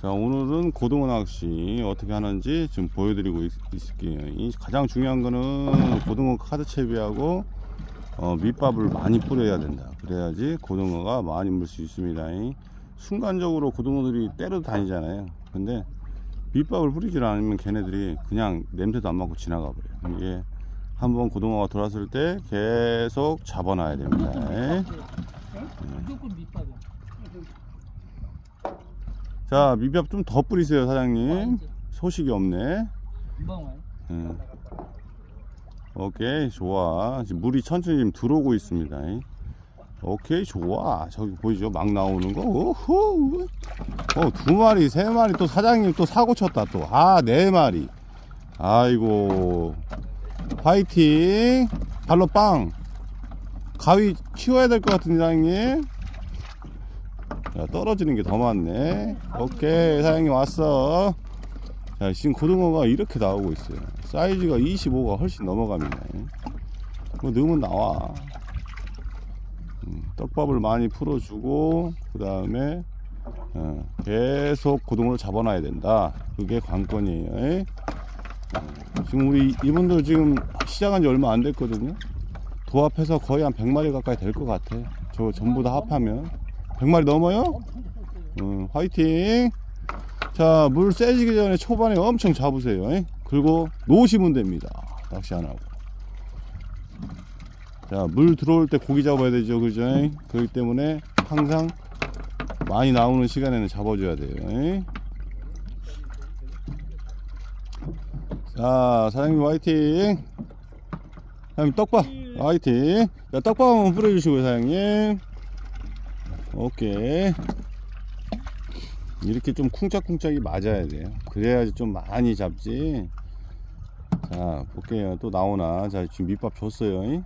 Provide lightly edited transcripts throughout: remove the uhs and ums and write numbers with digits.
자, 오늘은 고등어 낚시 어떻게 하는지 지금 보여드리고 있을게요. 가장 중요한 거는 고등어 카드 채비하고 밑밥을 많이 뿌려야 된다. 그래야지 고등어가 많이 물 수 있습니다. 순간적으로 고등어들이 때려 다니잖아요. 근데 밑밥을 뿌리질 않으면 걔네들이 그냥 냄새도 안 맡고 지나가 버려요. 이게 한번 고등어가 돌았을 때 계속 잡아놔야 됩니다. 무조건 밑밥이야. 자, 밑밥 좀 더 뿌리세요, 사장님. 소식이 없네. 금방 와요. 오케이, 좋아. 지금 물이 천천히 지금 들어오고 있습니다. 오케이, 좋아. 저기 보이죠? 막 나오는 거. 오호. 2마리, 3마리 또 사장님 또 사고 쳤다 또. 4마리. 아이고. 화이팅. 발로 빵. 가위 키워야 될 것 같은데, 사장님. 자, 떨어지는 게 더 많네. 오케이, 사장님 왔어. 자, 지금 고등어가 이렇게 나오고 있어요. 사이즈가 25가 훨씬 넘어갑니다. 뭐 넣으면 나와. 떡밥을 많이 풀어주고 그 다음에 계속 고등어를 잡아놔야 된다. 그게 관건이에요. 지금 우리 이분들 지금 시작한 지 얼마 안 됐거든요. 도합해서 거의 한 100마리 가까이 될 것 같아. 저 전부 다 합하면 100마리 넘어요? 화이팅. 자, 물 세지기 전에 초반에 엄청 잡으세요. 그리고 놓으시면 됩니다. 낚시 안 하고. 자, 물 들어올 때 고기 잡아야 되죠, 그죠? 그렇기 때문에 항상 많이 나오는 시간에는 잡아줘야 돼요. 자, 사장님 화이팅. 사장님 떡밥 화이팅. 자, 떡밥 한번 뿌려주시고요, 사장님. 오케이. 이렇게 좀 쿵짝쿵짝이 맞아야 돼요. 그래야지 좀 많이 잡지. 자, 볼게요. 또 나오나. 자, 지금 밑밥 줬어요.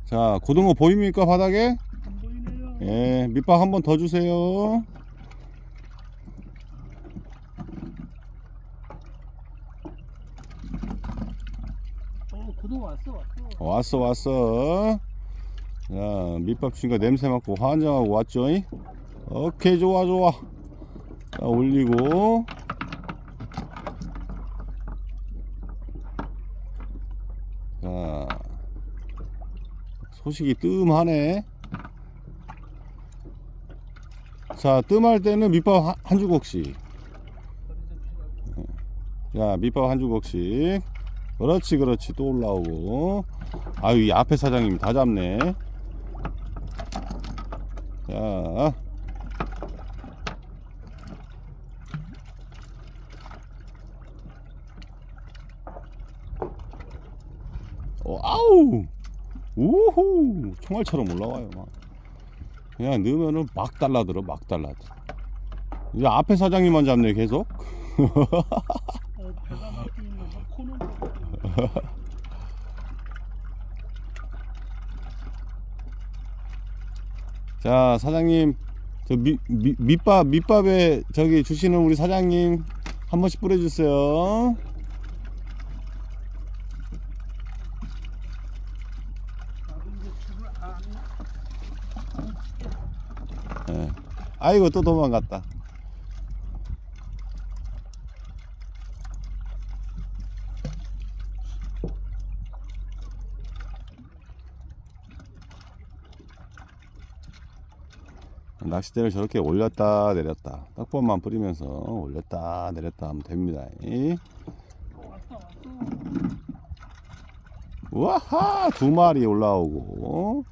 자, 고등어 보입니까, 바닥에? 안 보이네요. 예, 밑밥 한 번 더 주세요. 고등어 왔어. 왔어. 자, 밑밥 주니까 냄새 맡고 환장하고 왔죠? 오케이, 좋아. 자, 올리고. 자, 소식이 뜸하네. 자, 뜸할 때는 밑밥 한 주걱씩. 자, 밑밥 한 주걱씩. 그렇지. 또 올라오고. 아유, 이 앞에 사장님이 다 잡네. 자, 아우, 우후, 총알처럼 올라와요. 막 그냥 넣으면은 막 달라들어. 이제 앞에 사장님만 잡네, 계속. 배가 막히는 거 코는 자, 사장님, 저 밑밥에 저기 주시는 우리 사장님 한 번씩 뿌려주세요. 네. 아이고, 또 도망갔다. 낚싯대를 저렇게 올렸다 내렸다 떡밥만 뿌리면서 올렸다 내렸다 하면 됩니다. 우와하, 2마리 올라오고.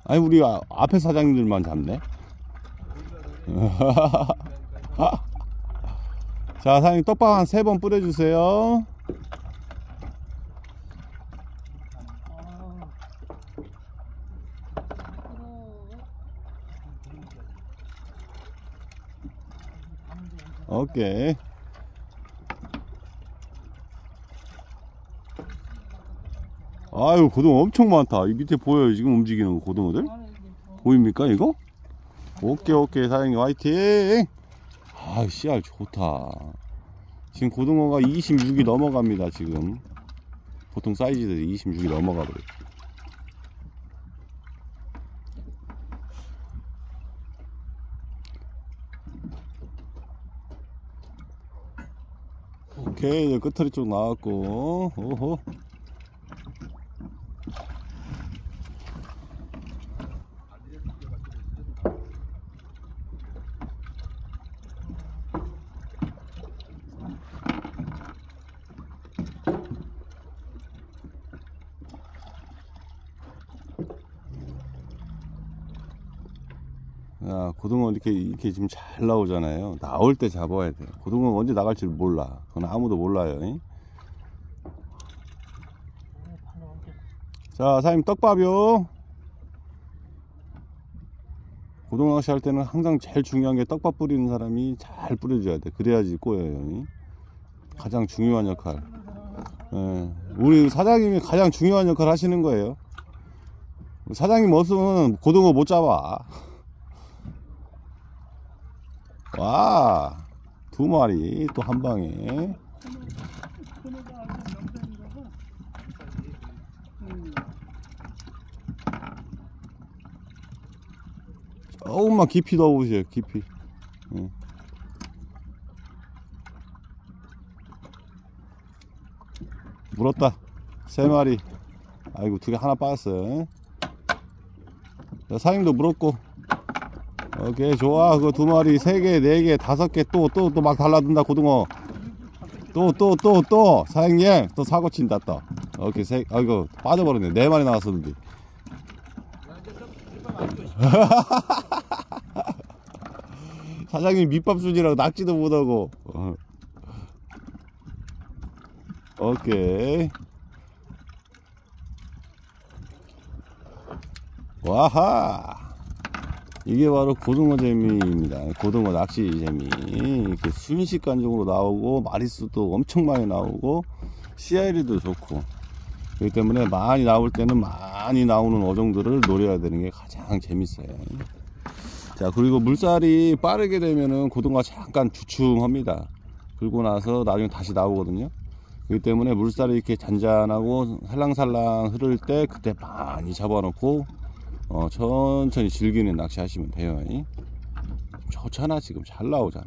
아니, 우리 앞에 사장님들만 잡네. 자, 사장님 떡밥 한 3번 뿌려주세요. 오케이. 아유, 고등어 엄청 많다. 이 밑에 보여요, 지금 움직이는 거, 고등어들? 보입니까, 이거? 오케이, 사장님 화이팅. 아, 씨알 좋다. 지금 고등어가 26이 넘어갑니다, 지금. 보통 사이즈들이 26이 넘어가 버려. 오케이, 이제 끝털이 쪽 나왔고. 오호. 야, 고등어 이렇게 지금 잘 나오잖아요. 나올 때 잡아야 돼. 고등어가 언제 나갈지 몰라. 그건 아무도 몰라요. 잉? 자, 사장님 떡밥이요. 고등어 낚시 할 때는 항상 제일 중요한 게 떡밥 뿌리는 사람이 잘 뿌려줘야 돼. 그래야지 꼬여요. 잉? 가장 중요한 역할. 예, 우리 사장님이 가장 중요한 역할 하시는 거예요. 사장님 없으면 고등어 못 잡아. 와, 2마리 또 한 방에. 코너가 아주 영상인가 봐. 조금만 깊이 넣어보세요. 깊이. 물었다. 3마리. 아이고, 2개 하나 빠졌어요. 자, 사장님도 물었고. 오케이, 좋아. 그거 2마리, 3개, 4개, 5개 또 막 달라든다. 고등어 또 사장님 또 사고 친다. 또 오케이. 아이고, 빠져버렸네. 4마리 나왔었는데. 사장님 밑밥 주지라고 낙지도 못하고. 오케이. 와하, 이게 바로 고등어 재미입니다. 고등어 낚시 재미. 이렇게 순식간적으로 나오고 마리수도 엄청 많이 나오고 CI도 좋고, 그렇기 때문에 많이 나올 때는 많이 나오는 어종들을 노려야 되는 게 가장 재밌어요. 자, 그리고 물살이 빠르게 되면은 고등어가 잠깐 주춤합니다. 그러고 나서 나중에 다시 나오거든요. 그렇기 때문에 물살이 이렇게 잔잔하고 살랑살랑 흐를 때 그때 많이 잡아놓고 천천히 즐기는 낚시 하시면 돼요. 좋잖아. 지금 잘 나오잖아.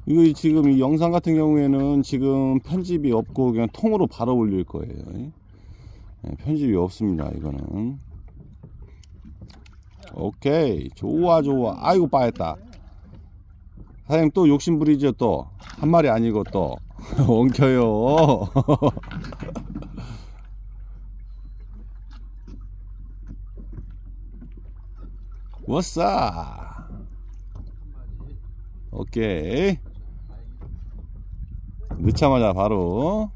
이거 지금 이 영상 같은 경우에는 지금 편집이 없고 그냥 통으로 바로 올릴 거예요. 편집이 없습니다. 이거는. 오케이, 좋아. 아이고, 빠했다. 사장님 또 욕심 부리죠. 또 한 마리 아니고 또 엉켜요. 워싸. 오케이, 넣자마자 바로.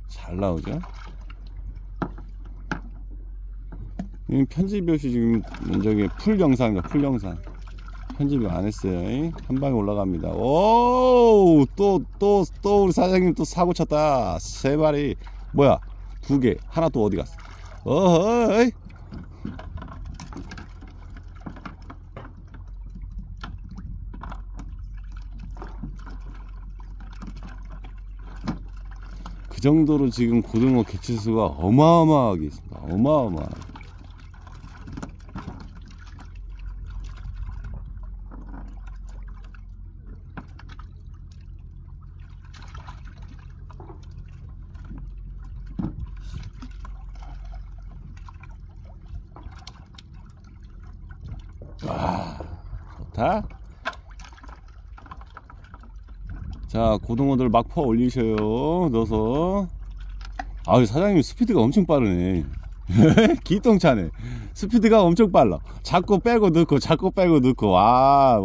잘 나오죠. 편집이 없이 지금 저기 풀 영상이다. 풀 영상 편집을 안 했어요. 한 방에 올라갑니다. 오, 또 우리 사장님 또 사고 쳤다. 3마리. 뭐야, 2개. 하나 또 어디 갔어? 어허이. 그 정도로 지금 고등어 개체수가 어마어마하게 있습니다. 어마어마하게. 와, 좋다. 자, 고등어들 막 퍼 올리셔요. 넣어서. 아, 사장님 스피드가 엄청 빠르네. 기똥차네. 스피드가 엄청 빨라. 자꾸 빼고 넣고 자꾸 빼고 넣고. 와,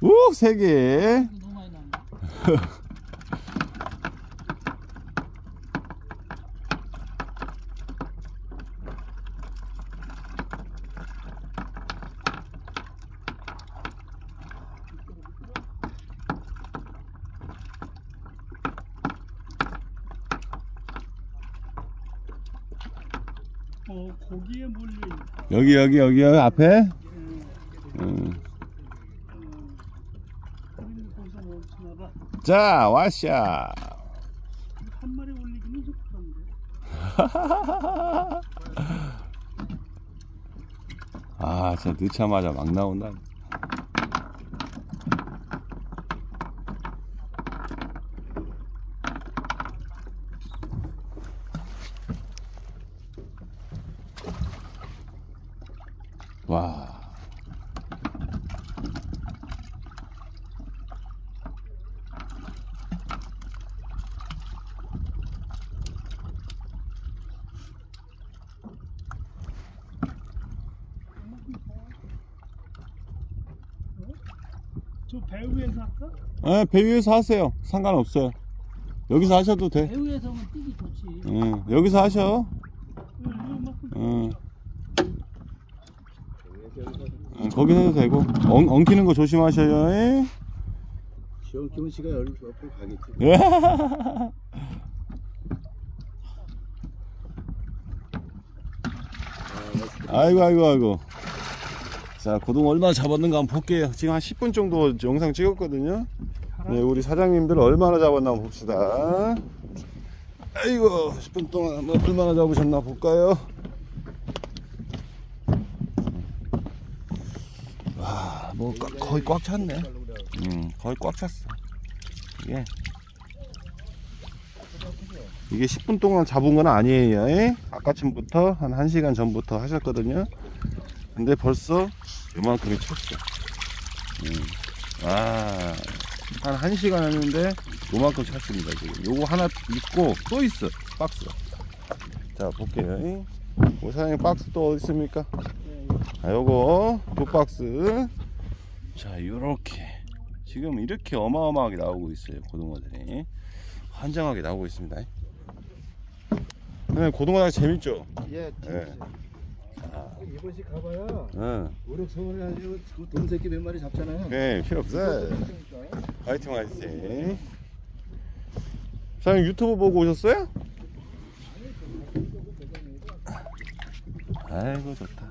우, 3개. 너무 많이 나온다. 고기에 물린. 여기 앞에. 그리고 넘치나봐. 자, 와샤. 한 마리 올리기는 좋던데. 아, 진짜 넣자마자 막 나온다. 와. 저 배 위에서 할까? 네, 배 위에서 하세요. 상관없어요. 여기서 하셔도 돼. 배 위에서 하면 뛰기 좋지. 응, 여기서 하셔. 이만큼 응. 응, 거긴 해도 되고. 엉키는 거 조심하셔요. 에? 시원키운 씨가 옆으로 가겠지. 아이고, 아이고, 아이고. 자, 고등어 얼마나 잡았는가 한번 볼게요. 지금 한 10분 정도 영상 찍었거든요. 네, 우리 사장님들 얼마나 잡았나 한번 봅시다. 아이고, 10분 동안 뭐 얼마나 잡으셨나 볼까요? 와, 뭐 거의 꽉 찼네. 거의 꽉 찼어. 이게 10분 동안 잡은 건 아니에요. 에? 아까쯤부터 한 1시간 전부터 하셨거든요. 근데 벌써 요만큼이 쳤어. 아, 한 1시간 했는데 요만큼 찼습니다. 지금 요거 하나 있고 또 있어, 박스가. 자, 볼게요. 우리 사장님 박스 또 어디 있습니까? 아, 요거 두 박스. 자, 요렇게 지금 이렇게 어마어마하게 나오고 있어요. 고등어들이 환장하게 나오고 있습니다. 네, 고등어 재밌죠? 예, 네. 이번씩 가봐야 응. 5, 6, 7월 해가지고 그 돈새끼 몇 마리 잡잖아요. 네, 필요 없어. 화이팅, 화이팅. 사장님 유튜브 보고 오셨어요? 아이고, 좋다.